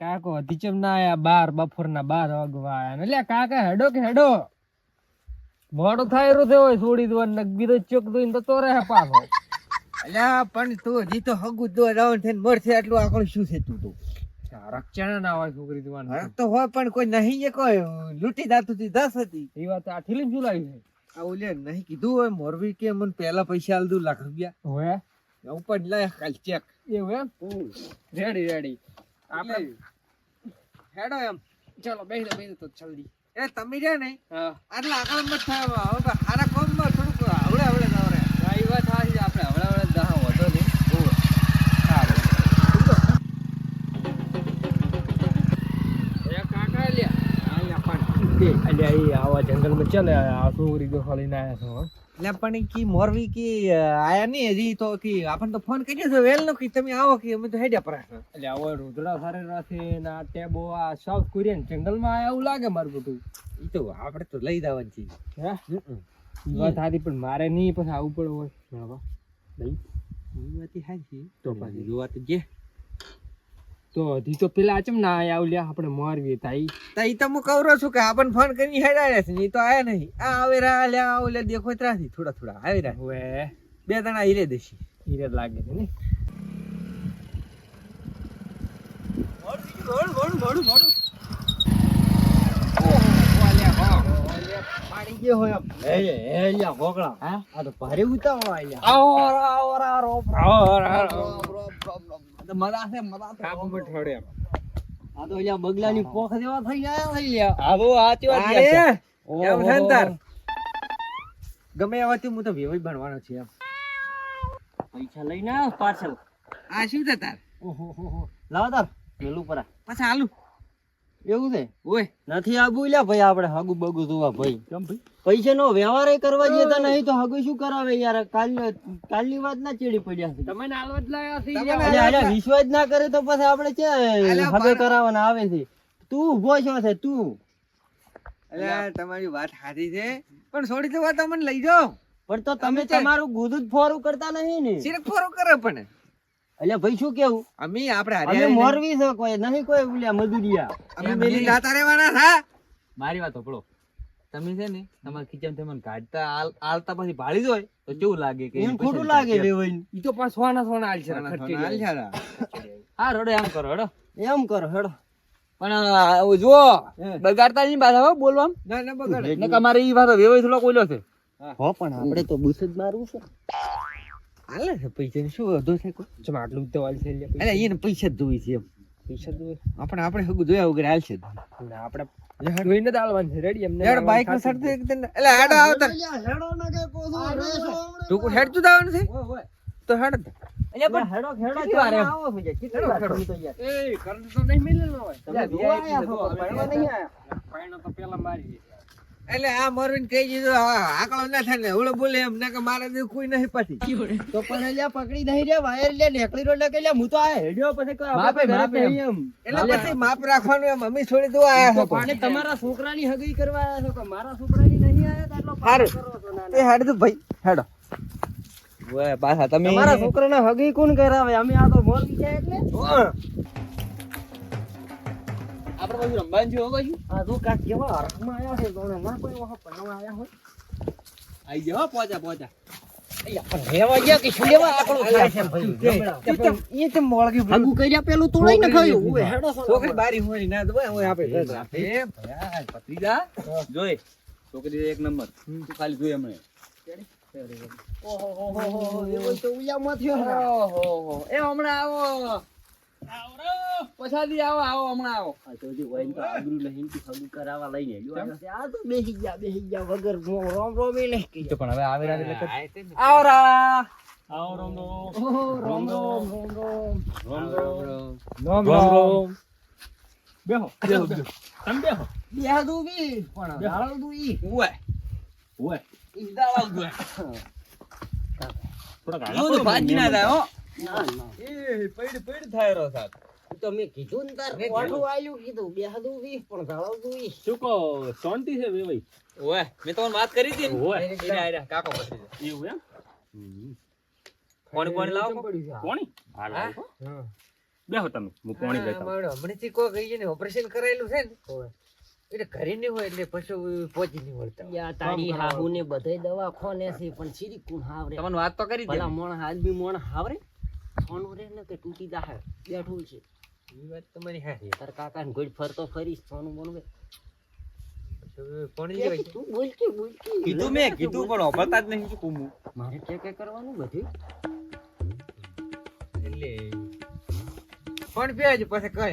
કાકો હતી ચમ ના આયા 12 બપોરના 12 વાગવા આયા ને લે કાકા હેડો કે હેડો મોડું થાય રહ્યું હોય છોડી દો ને બીજો ચોક દોઈને તો રહે પાછો અલ્યા પણ તું હજી તો હગું દો રાઉન્ડ થઈને મળશે એટલું આકળ શું છે તું તો રક્ષણ ના હોય છોકરી દીવાનું હરક તો હોય પણ કોઈ નહીં એ કોઈ લૂંટી જાતું હતી 10 હતી એ વાત આ થેલી શું લાવી છે આ ઓલે નહીં કીધું હોય મોરબી કે મને પહેલા પૈસા આલ દઉં ₹1,00,000 હોય ઉપર લાય કાલ ચેક એવું એમ રેડી આપણે હેડો એમ ચાલો બેહી તો જલ્દી એ તમે રહ્યા ને હા આટલા આગળ મત થાય હવે હારા કોમમાં થોડુંક આવડે નવરે એ વાત સાચી આપણે હવડા દહા વધો નહીં કાકા આવા જંગલમાં ચાલે આ છોકરી દોખા લઈને આયા છો એટલે પણ કી મોરબી કી આયા નહીં હજી તો કી આપણને તો ફોન કર્યો છે વેલ નો કી તમે આવો કી અમે તો હેડ્યા પર એટલે આવો રુદ્રા સારે રાસે ના ટેબો આ સાઉથ કોરિયન જંગલમાં આયા એવું લાગે મારું બધું ઈ તો આપણે તો લઈ જવાનું છે હે ઈ વાત સાચી પણ મારે નહીં પછી આવું પડે હોય બાબા લઈ ઈ વાત સાચી તો પછી જોવા તો જે તો હજી તો પેલા ચમ ના આયા આવલ્યા આપણે મોરવી તાઈ તો ઈ તો હું કહું છું કે આપણને ફોન કરીને હેડાયા છે ઈ તો આયા નહીં આ આવે રા લ્યા ઓલે દેખો ત્રાસી થોડા આવી રહ્યા હવે બે જણા હીરે દેશી હીરે લાગે છે ને મોડું પાણી ગયો હોય એમ ભોગળા હા આ તો ભારે ઉતાવળો આયા મજા છે કાબુ માં ઠોડે એમ આ તો અહીંયા બગલાની પોખ જેવા થઈ ગયા થઈ લ્યા આવો આતી વાત એમ છે ને તાર ગમે એવાથી હું તો વેવાઈ બનવાનો છે એમ પૈસા લઈને આવ પાર્સલ આ શું છે તાર ઓહો લાવ તાર પેલું પરા પાછા આલુ એવું છે ઓય નથી આબુ લ્યા ભાઈ આપણે હગુ બગુ જોવા ભાઈ કેમ ભાઈ પૈસાનો વ્યવહાર કરવા જતા નહીં તો હગુ શું કરાવે યાર કાલની વાત ના ચેડી પડ્યા છે તમે નાલવત લાયા છે વિશ્વાસ ના કરે તો પછી આપણે છે હગે કરાવવાના આવે છે તું ઉભો છો છે તું અલ્યા તમારી વાત સાચી છે પણ છોડી દો વાત અમને લઈ જાઓ પણ તો તમે તમારું ગુદું ફોરું કરતા નહીં ને સિરક ફોરો કરે પણ એટલે ભાઈ શું કેવું અમે આપણે અમે હરિયાળી મોરવી છે કોઈ નહીં કોઈ બોલ્યા મજૂરિયા અમે મેલી જાતા રહેવાના થા મારી વાત હોપડો તમે છે ને તમારા ખીચામાં તમે કાઢતા આલતા પછી ભાળી જોય તો કેવું લાગે કે એમ ખોટું લાગે વેવાઈ ઈ તો પાછ સોના આલ છે હાલ છાડા હા રડો એમ કરો હેડો એમ કરો હેડો પણ જો બગાડતા નહીં પાછા હો બોલવામ ના બગાડે ને તમારે ઈ પાછો વેવાઈ થોડો કોઈલો છે હો પણ આપણે તો બુસ જ મારવું છે હાલે છે પૈસા શું વધુ છે કોઈ ચમ આટલું તો વાલ છે અલ્યા એને પૈસા જ જોઈ છે એમ પૈસા દો આપણે હગું જોયા વગર હાલ છે આપણે જોઈને જ આલવાનું છે રેડી એમને યાર બાઈક માં સડ દે એટલે હેડ આવતા હેડો ના કે કોસો રેસો તું કોઈ હેડ તું દાવાનું છે તો હેડ એટલે પણ હેડો કેટલી વાર આવો છો યાર કેટલી વાર કરું તો યાર એ કરંટ તો નહીં મિલેલો હોય તમે જોવા આયા છો પાણવા નહીં આયા પાણો તો પેલા મારી એટલે આ મરવીને કહી દીધું આકળો ના થાય ને ઓલો બોલે એમ ને કે મારે દે કોઈ નહીં પાછી તો પણ અલ્યા પકડી નહીં રે વાયર લે નેકળી રો કે લ્યા હું તો આ હેડ્યો પછી કોઈ આપણે ઘરે નહીં એમ એટલે પછી માપ રાખવાનું એમ અમે છોડી દો આયા છો પાણી તમારા છોકરાની હગી કરવા આયા છો કે મારા છોકરાની નહીં આયા તો આટલો પાર કરો છો ના એ હેડ તો ભાઈ હેડો ઓય પાછા તમે તમારા છોકરાને હગી કોણ કરાવે અમે આ તો મોલ છે એટલે આપણે પછી રંબાન છે હો કશું આ તો કાક કેવા હરખમાં આયા છે તો ના કોઈ વખત પણવા આયા હોય આઈ જાઓ પોચા અલ્યા પણ રેવા ગયા કે શું લેવા આકળો ખાય છે ભાઈ એ તો મોળગી હગુ કર્યા પેલું તોડાઈ ન ખાયું ઓય હેડો છોકરી બારી હોય ના તો હોય આપણે એ ભયા પત્રીજા જોઈ છોકરી એક નંબર તું ખાલી જોઈ હમણે ઓહો એવો તો ઉયામાં થયો ઓહો એ હમણાં આવો પછાડી આવો હમણાં આવો આ તો જે વૈન તો આબરૂ લહીન થી હગુ કરાવવા લઈને આ તો બેહી ગયા વગર રોમ રોમી નહીં કે તો પણ હવે આવે એટલે આવરા આવો રોમ રોમ રોમ બેહો તમે બેહો બેહદુ બી પણ ડાળદુ ઈ ઓય ઈ ડાળદુ થોડા ગાળા ભાજી ના થાય હો ના એ પૈડ થાય રો સાહેબ તો મેં કીધું ને તાર ઓઠું આલ્યું કીધું બેહદુ બી પણ ડાળદુ ઈ શું કહો શાંતિ છે બે ભાઈ ઓય મેં તમને વાત કરી હતી ઓય એને આયા કાકો પછી એવું એમ કોણ લાવો કોણી હાલ બેહો તમે હું પાણી લેતા આવું. હમણાંથી કોક ઈ જેને ઓપરેશન કરાયેલું છે ને એટલે ઘરે નહીં હોય એટલે પછી પહોંચી નહીં વળતા યા તારી હાહુને બધાય દવા ખોને છે પણ સીધી કોણ હાવરે તમને વાત તો કરી ભલા મોણ આદમી મોણ હાવરે સોનું રે ને કે તૂટી જાહે બેઠું છે એ વાત તમારી હારી તાર કાકા ને ગોળ ફરતો ફરીશ સોનું મોનું પાણી લેવાય તું બોલ કે કીધું મેં કીધું પણ ઓફરતા જ નહીં શું કહું હું. મારે કે કરવાનું બધું એટલે પાણી પીવા છે પછી કહે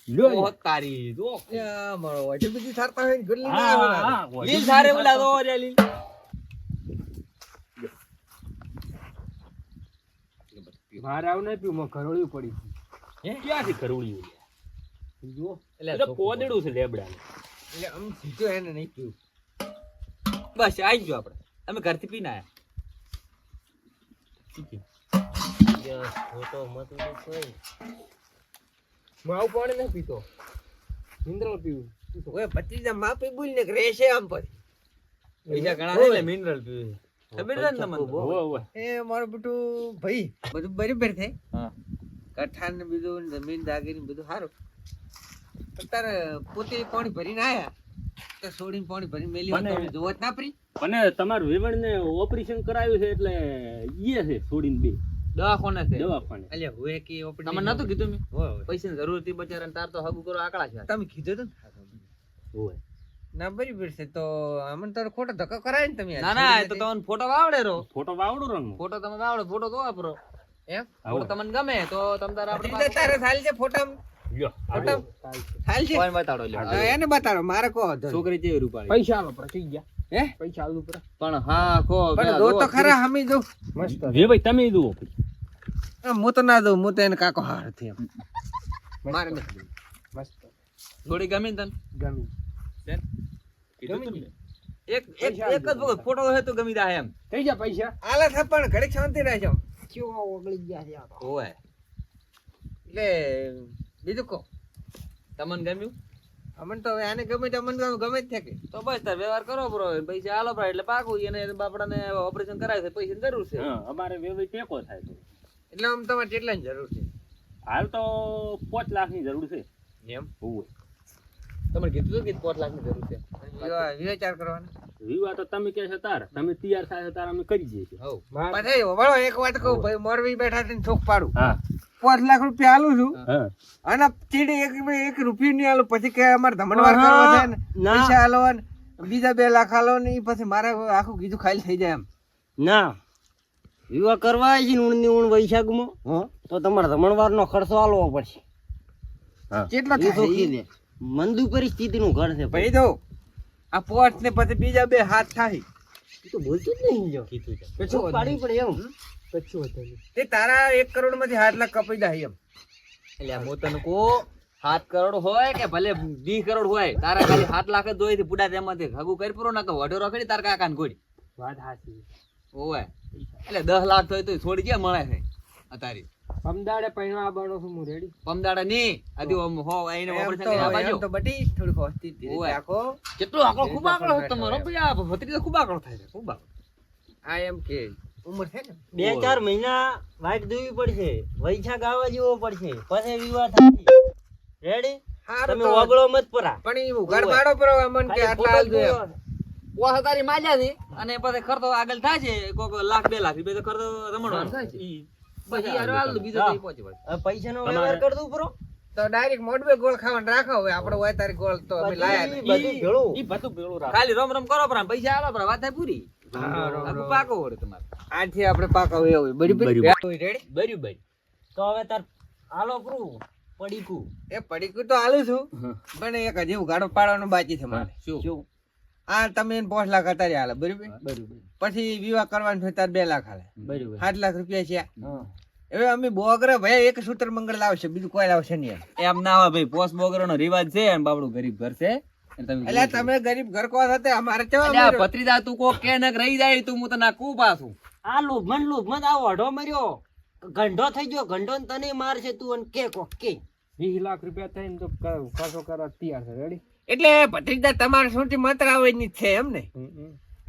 લ્યો ઓહો તારી જો મારો વાટે બધી સારતા હોય ને ગલ્લી ના હા આવે હા લીલ સારે બોલા દો રે લીલ મારે આવું નહીં પીવું ઘરોળ્યું પડી ક્યાંથી ઘરોળ્યું જો એટલે એટલે કોદડું છે લેબડા એટલે આમ સીધો એને નહીં પીવું બસ આવી ગયો આપણે અમે ઘરથી પીને આયા ફોટો મત કોઈ હું આવું પાણી નહીં પીતો મિનરલ પીવું ઓય ભત્રીજા માપી બોલ ને રહેશે આમ પછી પૈસા ઘણા છે એટલે મિનરલ પીવે ખબર છે ને તમને ઓય ઓય એ મારો બેટું ભાઈ બધું બરાબર થાય હા કઠાણ ને બીજું ને જમીન દાગીને બધું સારું તારે પોતે પાણી ભરીને આયા તો છોડીને પાણી ભરીને મેલી હોય તો અમે જોવો જ ના પડી અને તમારું વેવણ ને ઓપરેશન કરાવ્યું છે એટલે ઈએ છે છોડીને બે દવાખાને છે દવાખાને અલ્યા હોય કે ઓપરેશન તમને નતું કીધું મેં હોય હોય. પૈસાની જરૂર હતી બચારાને તાર તો હગું કરો આકડા છે તમે કીધું હતું ને ઓય ના બરાબર છે તો અમને તો ખોટો ધક્કો કરાય ને તમે ના ના એ તો તમને ફોટો આવડે રો ફોટો વાવડો રંગ ફોટો તમને આવડે ફોટો તો વાપરો એમ ફોટો તમને ગમે તો તમે તાર આપણે ભત્રીજા તારે થાલ છે ફોટા લ્યો ફોટા થાલ છે કોઈ બતાડો લ્યો હા, એને બતાડો મારે કહો વાંધો નહીં. છોકરી જેવી રૂપાળી પૈસા આલો પર થઈ ગયા હે પૈસા આલો પર પણ હા કો પણ જો તો ખરા હમી જો મસ્ત જે ભાઈ તમે જુઓ હું તો ના દઉં હું તો એને કાકો હાર થી એમ મારે નથી મસ્ત થોડી ગમી ને તને ગમી કીધું તું ને. એક એક એક જ વખત ફોટો હોય તો ગમી જાય એમ થઈ ગયા પૈસા આલે છે પણ ઘડીક શાંતિ રહેજો કેવો ઓગળી ગયા છે આ તો. ઓય એટલે બીજું કહો તમને ગમ્યું અમને તો હવે આને ગમે તે અમને ગમે જ থাকে તો બસ તાર વ્યવહાર કરો બ્રો પૈસા આલો બ્રો એટલે પાકું એને બાપડાને ઓપરેશન કરાવે છે પૈસાની જરૂર છે હા અમારે વેવાઈ ટેકો થાય છે એટલે આમ તમારે કેટલાની જરૂર છે હાલ તો 5 લાખની જરૂર છે એમ ઓય તમને કીધું હતું કે 5 લાખની જરૂર છે વિચાર કરવાનો વિવાહ તો તમે કહે છો તાર તમે તૈયાર થાય તાર અમે કરી દઈએ છીએ હવ પછી વળો એક વાત કહું ભાઈ મોરબી બેઠા છે ચોક પાડું હા 5 લાખ રૂપિયા આલું છું હા અને ચીડી એક રૂપિયો નહીં આલું પછી કે અમારે ધમણવાર કરવો છે ને ના. પૈસા આલો ને બીજા 2 લાખ આલો ને ઈ પછી મારે આખું કીધું ખાલી થઈ જાય એમ ના વિવાહ કરવા આવી છે ને ઊણની ઊણ વૈશાખમાં તો તમારે રમણવારનો ખર્ચો આલવો પડશે કેટલો એ તો થાય કીધે મંદુ પરિસ્થિતિનું ઘર છે ભાઈ જો આ પોટ ને પછી બીજા 2 હાથ થાય તું તો બોલતું જ નહીં જો કીધું છે પછી પાડવી પડે એમ તે તારા 1 કરોડ માંથી 8 લાખ કપાઈ જાય એમ એટલે આ મોતન કો 7 કરોડ હોય કે ભલે 20 કરોડ હોય તારા ખાલી 7 લાખ જ જોઈ થી પુડા તેમાંથી હગું કરી પૂરો ના તો વઢો રખડી તાર કાકા ને ગોડી વાત સાચી ઓય એટલે 10 લાખ થાય તો છોડી ક્યાં મળે છે અતારી અમદાડે પૈણા બનો છું હું રેડી પમદાડા ની આદિ હો એને ઓપરેશન કરી એમ આપાજો તો બટી થોડું હોસ્તી ધીરે ઓય. રાખો કેટલો આકડો ખૂબ આકડો છે તમારો ભાઈ આ ભત્રી તો ખૂબ આકડો થાય છે ખૂબ આકડો આ એમ કે ઉંમર છે ને 2-4 મહિના વાટ દેવી પડશે વૈશાખ આવવા જેવો પડશે પછી વિવાહ થાય રેડી હારું તમે તો ઓગળો મત પરા પણ ઈ ઉઘાડ પાડો પર અમન કે આટલા હાલ જોઈએ પોસ તારી માલ્યા છે અને પછી ખર્ચો આગળ થાય છે કોક લાખ 2 લાખ રૂપિયા તો ખર્ચો રમણવાનો થાય છે બસ ઈ હારો હાલ બીજો તો ઈ પહોંચી વળે પૈસાનો વ્યવહાર કર દઉં પરો તો ડાયરેક્ટ મોઢવે ગોળ ખાવાનું રાખો હવે આપણે હોય તારી ગોળ તો અમે લાયા નહીં. બધું ભેળું ઈ બધું ભેળું રાખ ખાલી રમ રમ કરો પર પૈસા આલો પર વાત થાય પૂરી આગુ પાકો વળે તમારે આજથી આપણે પાકા હોય એવું બરાબર રેડી બર્યું બર્યું તો હવે તાર આલો પરું પડીકું એ પડીકું તો હાલું છું પણ એક હજી ઉઘાડો પાડવાનો બાકી છે મારે શું આ તમે એને 5 લાખ અત્યારે હાલે બરાબર બરોબર પછી વિવાહ કરવાનું થાય તાર 2 લાખ હાલે બરોબર 8 લાખ રૂપિયા છે હા હવે અમે બોગરે ભાઈ એક સૂત્ર મંગળ લાવશે બીજું કોઈ લાવશે નહીં એમ ના હોય ભાઈ પોસ બોગરો નો રિવાજ છે અને બાપડું ગરીબ ઘર છે એટલે તમે એટલે તમે ગરીબ ઘર કો થતે અમારે કેવા અલ્યા અમારે- ભત્રીજા તું કોક કે નક રહી જાય તું હું તને કુ પાછું આ લોભમાં આ વઢો મર્યો ગંઢો થઈ ગયો ગંઢો ને તને મારશે તું અને કે કોક કે 20 લાખ રૂપિયા થઈને તો ખર્ચો કરવા તૈયાર છે રેડી એટલે ભત્રીજા તમારે શું મંત્ર આવે ની છે એમ ને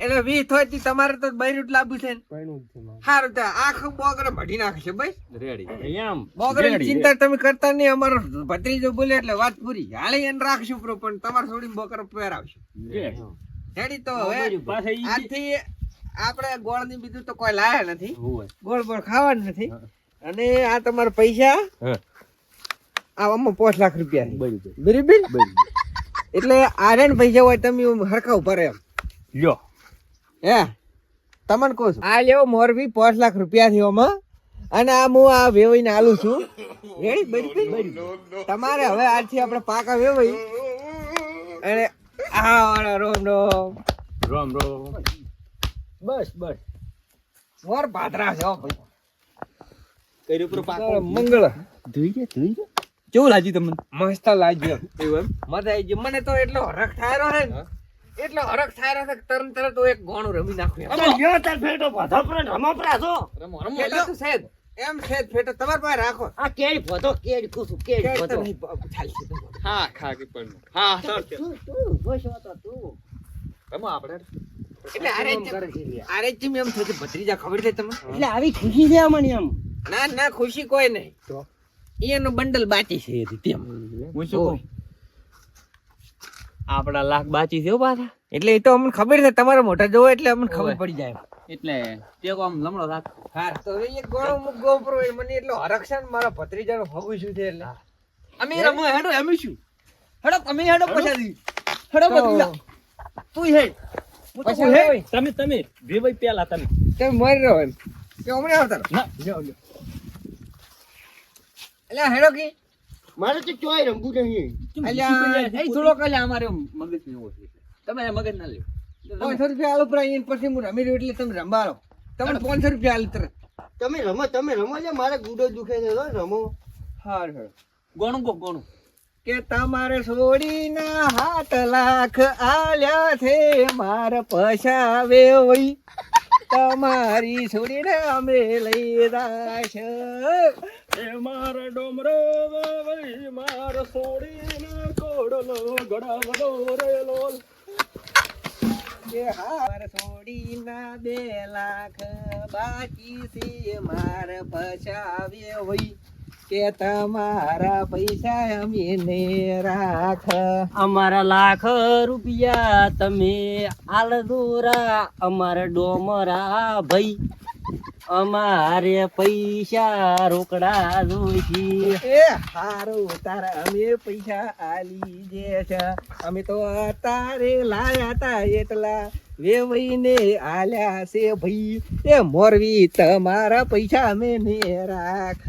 એટલે 20 થાય તી તમારે તો બૈરું જ લાવવું છે ને. પૈણું જ છે મારે. હારું તો આખું બોગરે મઢી નાખશે ભાઈ. રેડી એમ બોગરેની ચિંતા તમે કરતા નહીં. અમારો ભત્રીજો બોલે એટલે વાત પૂરી. હાલે એને રાખશું પ્રો, પણ તમારે છોડીને બોકરો પહેરાવશું. રેડી તો હવે પાછા ઈ આજથી આપણે ગોળ ની બીજું તો કોઈ લાયા નથી. હોય. ગોળ બોળ ખાવાનું નથી. અને આ તમારા પૈસા હા. આમાં 5 લાખ રૂપિયા છે. બરાબર. બરાબર. એટલે આરે પૈસા હોય તમે હરખા ઉપર એમ લ્યો. હે તમને કહું છું આ લેવો મોરબી 5 લાખ રૂપિયા થયો આમાં. અને આ હું આ વેવાઈને આલું છું. રેડી બરાબર. તમારે હવે આજથી આપણે પાકા વેવાઈ અને આ વાળા રોમ રોમ રામ રામ. બસ બસ. મોર ભાદરા છે હો ભાઈ. કર્યું પૂરું પાકું. મંગળ કેવું લાગ્યું તમને? મસ્ત લાગ્યો. એવું એમ મજા આવી ગઈ. મને તો એટલો હરખ થાયરો છે ને, એટલો હરખ થાયરો છે કે તરત તો એક ગોણું રમી નાખું એમ. લ્યો તાર ફેટો ભાધા પર રમા છો. ફેટો તો છે જ. એમ છે જ ફેટો તમારી પાસે રાખો. આ કેડી ફોટો કેડી કુસુ કેડી કઈ તો ફોટો નહીં ચાલશે તો. હા ખા કે પણ હા સર તું ભોસો તો તું રમો આપણે. એટલે આરે જ એમ થયું ભત્રીજા ખબર છે તમને? એટલે આવી ખુશી છે મને એમ ના ના ખુશી કોઈ નહીં. તો? એનું બંડલ બાકી છે હજી તેમ. હું શું કહું? આપડા લાખ બાકી છે હો પાછા. એટલે એ તો અમને ખબર છે. તમારા મોટા જોવો એટલે અમને ખબર પડી જાય. એટલે તે આમ લમડો રાખ. હા તો હવે એક ગોળો મુક ગોપરો એ મને એટલો હરખ છે ને મારા ભત્રીજાનો ફગું શું છે એટલે. અમે રમો હેડો એમ શું? હેડો તમે હેડો પછાડી. હેડો તો- બદલા. તું હેડ. પછી હવે તમે વેવાઈ પેલા તમે. તમે મરી રહ્યો એમ કે હમણાં આવતા રહો. ના લ્યો લ્યો. એટલે હેડો કી મારે તો ચોય રંગું નહીં અલ્યા એ થોડો કાલે અમારે મગજ ને એવો છે. તમે મગજ ના લ્યો. 500 રૂપિયા આલો પ્રાય એને પછી હું રમી રહ્યો એટલે તમે રંબારો. તમને 500 રૂપિયા આલી તરત. તમે રમો લે મારે ગુડો દુખે છે તો રમો હાર હાર ગોણું કો ગોણું. કે તમારે છોડીના 7 લાખ આલ્યા છે મારે પછાવે વઈ તમારી છોડીને અમે લઈ રાશ. એ મારો ડોમરો વેવાઈ મારો છોડીને કોડલો ગડાવડો રેલો. કે હાર છોડીના 2 લાખ બાકી છે મારે પછાવે વઈ કે તમારા પૈસા અમે ને રાખ. અમારા લાખ રૂપિયા તમે આલ દોરા અમારા ડોમરા ભાઈ અમારે પૈસા રોકડા જોઈશી. એ હારું તારા અમે પૈસા આલી જે છે. અમે તો તારે લાયા તા એટલા વેવાઈને આલ્યા છે ભાઈ. એ મોરવી તમારા પૈસા અમે ને રાખ.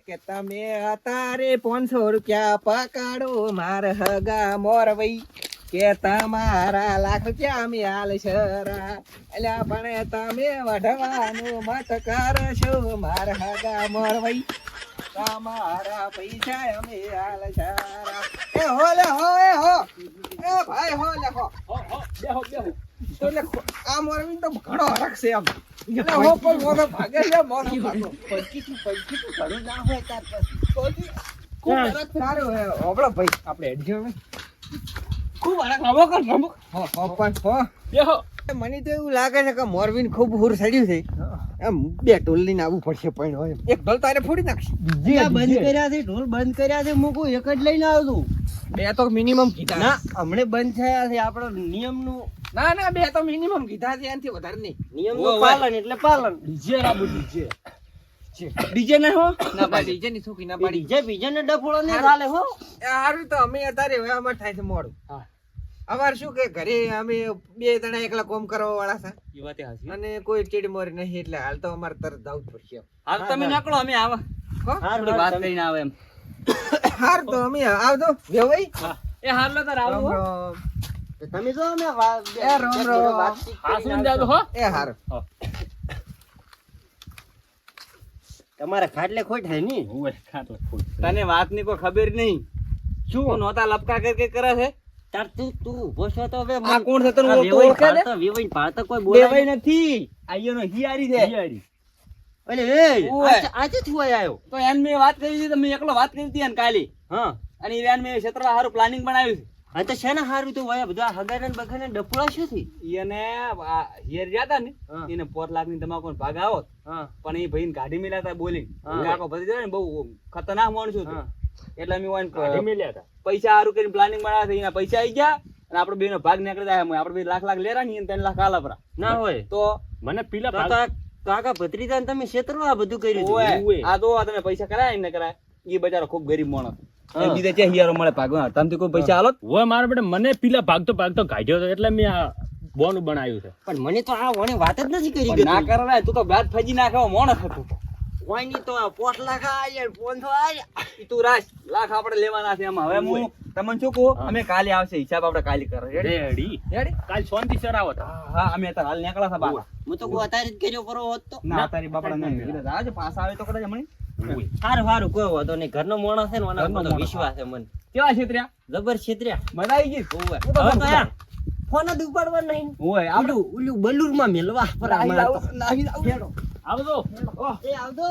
કે તમે તારે 500 રૂપિયા પકાડો માર હગા મોરવી કે તમારા લાખ રૂપિયા અમે આલશે રા. અલ્યા પણ તમે વઢવાનું મત કરશો માર હગા મોરવી તમારા પૈસા અમે આલશે રા. એ હો લે હો એ હો એ ભાઈ હો લે હો. બેહો બેહો. તો લે આ મોરવી તો ઘણો હરખ છે આમ. એટલે હો પણ મોનો ભાગે છે મોનો ભાગો. પૈકી તો ઘણું ના હોય ત્યાર પછી ખૂબ હરખ સારું હે. હોબળો ભાઈ આપણે હેડજો હવે. ખૂબ હરખ રમો કર રમો. હો હો પણ હો. બેહો. મને તો એવું લાગે છે કે મોરબીન ખૂબ હુર સડ્યું છે. એમ 2 ઢોલ લઈને આવવું પડશે પણ હોય. એક ઢોલ તારે ફોડી નાખશે. બીજા બંધ કર્યા છે ઢોલ બંધ કર્યા છે હું કોઈ એક જ લઈને આવતું 2 તો મિનિમમ કીધા. ના હમણે બંધ થયા છે આપણો નિયમનું ના ના 2 તો મિનિમમ કીધા છે એનાથી વધારે નહીં. નિયમનું પાલન એટલે પાલન ડીજે રાબુ ડીજે. ડીજે ના હો ના પાડી ડીજે ની છોકરી ના પાડી. ડીજે બીજે ને ડફોળો ને ચાલે હો એ હારું તો અમે અત્યારે હવે અમાર થાય છે મોડું. હા. અમારે શું કે ઘરે અમે 2 જણા એકલા કોમ કરવા વાળા છે ઈ વાતે હાચી. અને કોઈ ચીડ મોરી નહીં એટલે હાલ તો અમારે તરત જવું જ પડશે. હાલ તમે નકળો અમે આવા. હો? થોડી વાત કરીને આવે એમ. હાર તો અમે આવજો વેવાઈ. એ હાલ લો તાર આવું હો. રામ. તમે જો અમે એ રોમ રોમ. હાસું જાજો હો. એ હાર. તમારે ખાટલે ખોટ હે ની ઓય ખાટલા ખોટ. તને વાત ની કોઈ ખબર નહીં. શું નોતા લપકા કરી કરે છે? તાર તું ઉભો છો તો હવે આ કોણ છે તને આ ઓળખે વેવાઈ ઓળખે ને? પાડતા, વેવાઈ પાડતા કોઈ બોલાય દેવાય નહીં. નથી. આઈયોનો હિયારી છે. હિયારી. અલે એ ઓય. આજે થયું આવ્યો તો એને મેં વાત કરી હતી, તો મેં એકલો વાત કરી હતી એને કાલે. હા અને ઈરાન મેં ક્ષેત્ર હારું પ્લાનિંગ બનાવ્યું છે. હા તો છે ને હારું તો વયા બધા હગાને બગાને ડફોળા શું થી એને આ હિયર ગયા તા ને હા. એને 4 લાખની તમાકુ નો ભાગ આવો હા પણ એ ભાઈને ગાડી મેલ્યા તા બોલી હા. કાકો ભત્રીજો ને બહુ ખતરનાક માણસ હતું હા. એટલે અમે ઓન કાઢી મેલ્યા હતા. પૈસા હારું કરીને પ્લાનિંગ બનાવ્યા હતા. એના પૈસા આવી ગયા અને આપણે બેનો ભાગ નીકળી જાય આપણે બે લાખ લેરા ની 3 લાખ આલાપરા ના હોય તો મને પેલા તો ભાગ કાકા ભત્રીજા ને તમે છેતરવા આ બધું કર્યું હતું. ઓય, ઓય. આ તો તમે પૈસા કરાય ને કરાય એ બચારો ખૂબ ગરીબ માણસ હા. એ બીજા છે હિયારો મળે ભાગવા તમે કોઈ પૈસા હાલો હોય મારા બેટા મને પેલા ભાગતો કાઢ્યો હતો એટલે મેં આ બોનું બનાવ્યું છે. પણ મને તો આ વણે વાત જ નથી કરી પણ ના ગઈ કરાય તું તો વ્યાજ ફજી નાખવા માણસ હતો કોઈની તો 5 લાખ આયા 500 આયા ઈ તું રાખ લાખ આપણે લેવાના છે એમાં હવે હું તમને શું કહું અમે કાલે આવશે હિસાબ આપણે કાલે કરે રેડી રેડી રેડી કાલ શાંતિ સરાવો હતા. હા અમે અત્યારે હાલ નીકળ્યા હતા બહાર હું તો કોઈ અત્યારે જ કર્યો પરો હોત તો ના તારી બાપડા ના આવજો પાછા આવે તો કદાચ હમણાં સારું સારું કોઈ વાંધો નહીં ઘરનો માણસ છે ને મને ઘરનો બધો માણસ. વિશ્વાસ છે મને કેવા છેતર્યા જબર છેતર્યા મજા આવી ગઈ ઓવે. હું તો હવે તો સમજો. યાર ફોન જ ઉપાડવા નહીં ઓય આપણે ઓલું બલુર માં મેલવા પર નાહી અમારે તો. લાવું, નાહી લાવું. આવજો. એ આવજો